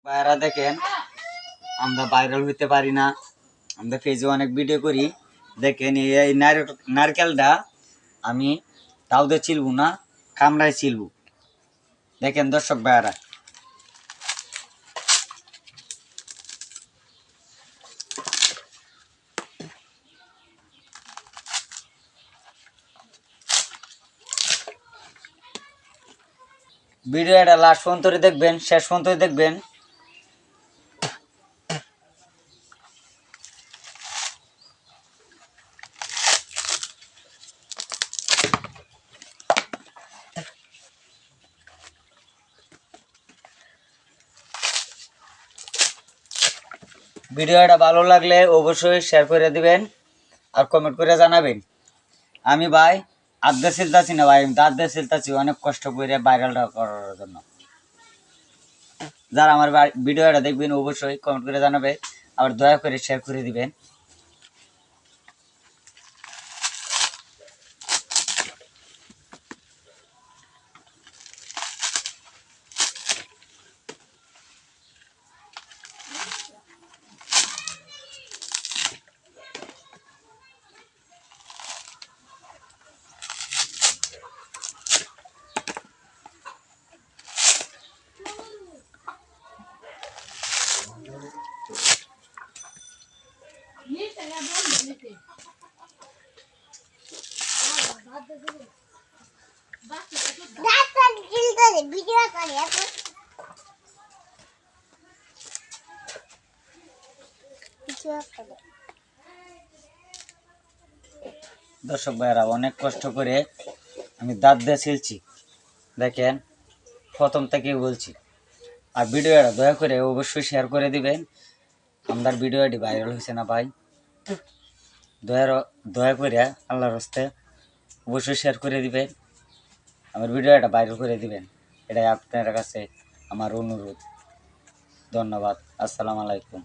ভাইরা দেখেন, আমরা ভাইরাল হইতে পারি না। আমরা পেজে অনেক ভিডিও করি। দেখেন এই নারকেলটা আমি দাউদে চিলবো না, কামড়ায় চিলবো। দেখেন দর্শক ভাইরা, ভিডিওটা লাস্ট পর্যন্ত দেখবেন, শেষ পর্যন্ত দেখবেন। ভিডিওটা ভালো লাগলে অবশ্যই শেয়ার করে দিবেন আর কমেন্ট করে জানাবেন। আমি ভাই আড্ডা সিলতাছি না ভাই, আমি দাঁত সিলতাছি অনেক কষ্ট করে ভাইরালটা করার জন্য। যারা আমার ভিডিওটা দেখবেন অবশ্যই কমেন্ট করে জানাবে, আর দয়া করে শেয়ার করে দিবেন। দর্শক ভাইরা, অনেক কষ্ট করে আমি দাঁত দিয়ে ছিলছি। দেখেন প্রথম থেকে বলছি। আর ভিডিওটা দয়া করে অবশ্যই শেয়ার করে দিবেন। আমার ভিডিওটি ভাইরাল হয়েছে না ভাই, দয়া করে আল্লাহর হস্তে অবশ্যই শেয়ার করে দিবেন, আমার ভিডিওটা ভাইরাল করে দিবেন। এটাই আপনার কাছে আমার অনুরোধ। ধন্যবাদ। আসসালামু আলাইকুম।